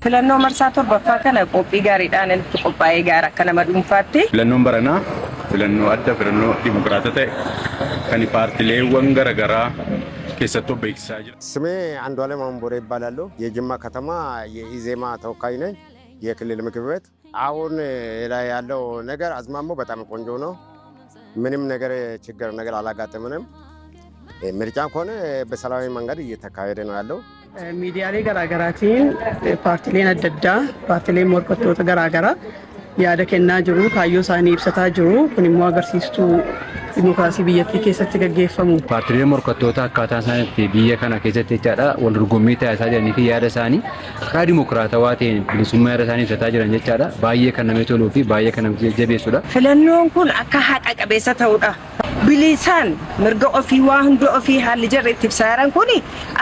Filannoo marsaa torbaffaa kana qophii gaariidhaan itti qophaa'ee gaara akka nama dhuunfaatti. Filannoon baranaa filannoo adda filannoo dimokiraata ta'e kan paartiileewwan garaagaraa keessattuu beeksisaa jira. ስሜ አንዱዓለም አምቦሬ ይባላል። የጅማ ከተማ የኢዜማ ተወካይ ነኝ የክልል ምክር ቤት። አሁን ላይ ያለው ነገር አዝማሞ በጣም ቆንጆ ነው። ምንም ነገር ችግር ነገር አላጋጠመንም። ምርጫም ሆነ በሰላማዊ መንገድ እየተካሄደ ነው ያለው። ሚዲያሌ ገራገራቲን ፓርቲሌን አደዳ ፓርቲሌን ሞርኮቶተ ገራገራ yaada kennaa jiru kaayyoo isaanii ibsataa jiru kun immoo agarsiistuu dimokiraasii biyyattii keessatti gaggeeffamu. Paartileen morkattoota akkaataa isaaniitti biyya kana keessatti jechaadha wal dorgommii taasisaa jiranii fi yaada isaanii karaa dimokiraatawaa ta'een bilisummaa yaada isaanii ibsataa jiran jechaadha baay'ee kan namatti toluu fi baay'ee kan nama jabeessudha. Filannoon kun akka haqa qabeessa ta'udha. Bilisaan mirga ofii waa hunda ofii haalli jarri itti ibsaaran kun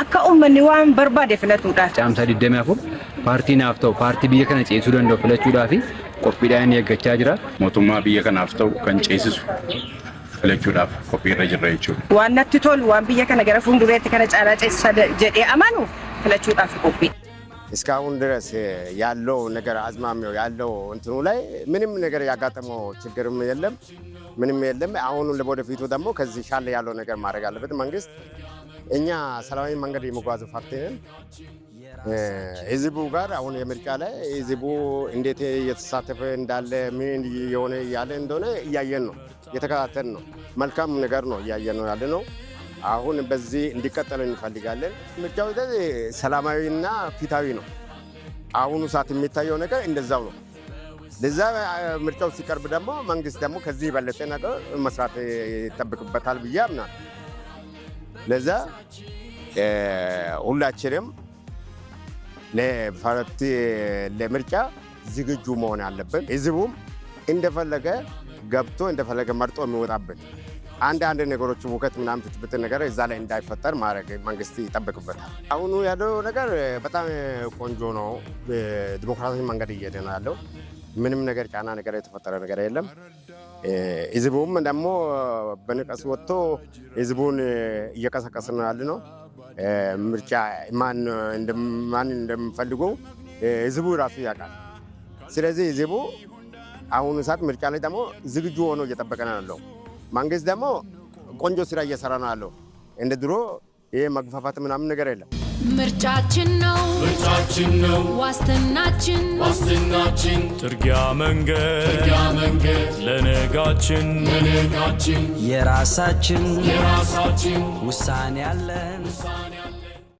akka uummanni waan barbaade filatudha. Caamsaa 24 paartii naaf ta'u paartii biyya kana ceesisuu danda'u filachuudhaa fi qophiidhaan eeggachaa jira. Mootummaa biyya kanaaf ta'u kan ceesisu filachuudhaaf qophiirra jirra jechuudha. Waan natti tolu waan biyya kana gara fuuldureetti kana caalaa ceesisa jedhee amanu filachuudhaaf qophii. እስካሁን ድረስ ያለው ነገር አዝማሚያው ያለው እንትኑ ላይ ምንም ነገር ያጋጠመው ችግርም የለም ምንም የለም። አሁን ለወደፊቱ ደግሞ ከዚህ ሻለ ያለው ነገር ማድረግ አለበት መንግስት። እኛ ሰላማዊ መንገድ የመጓዝ ፓርቲ ነን። ህዝቡ ጋር አሁን የምርጫ ላይ ህዝቡ እንዴት እየተሳተፈ እንዳለ ምን የሆነ ያለ እንደሆነ እያየን ነው የተከታተልን ነው። መልካም ነገር ነው እያየን ነው ያለ ነው። አሁን በዚህ እንዲቀጥል እንፈልጋለን። ምርጫው ሰላማዊና ፊታዊ ነው። አሁኑ ሰዓት የሚታየው ነገር እንደዛው ነው። ለዛ ምርጫው ሲቀርብ ደግሞ መንግስት ደግሞ ከዚህ የበለጠ ነገር መስራት ይጠብቅበታል ብዬ አምናለሁ። ለዛ ሁላችንም ለምርጫ ዝግጁ መሆን አለብን። ህዝቡም እንደፈለገ ገብቶ እንደፈለገ መርጦ የሚወጣበት አንዳንድ ነገሮች ውከት ምናምን ፍትፍት ነገር እዛ ላይ እንዳይፈጠር ማድረግ መንግስት ይጠብቅበታል። አሁኑ ያለው ነገር በጣም ቆንጆ ነው። በዲሞክራሲያዊ መንገድ እየሄደ ነው ያለው። ምንም ነገር ጫና ነገር የተፈጠረ ነገር የለም። ህዝቡም ደግሞ በንቀስ ወጥቶ ህዝቡን እየቀሰቀሰ ነው ያለ ነው። ምርጫ ማን እንደምፈልጉ ህዝቡ ራሱ ያውቃል። ስለዚህ ህዝቡ አሁኑ ሰዓት ምርጫ ላይ ደግሞ ዝግጁ ሆኖ እየጠበቀ ነው ያለው። መንግስት ደግሞ ቆንጆ ስራ እየሰራ ነው ያለው። እንደ ድሮ ይሄ መግፋፋት ምናምን ነገር የለም። ምርጫችን ነው ዋስትናችን ጥርጊያ መንገድ ለነጋችን የራሳችን ውሳኔ አለን።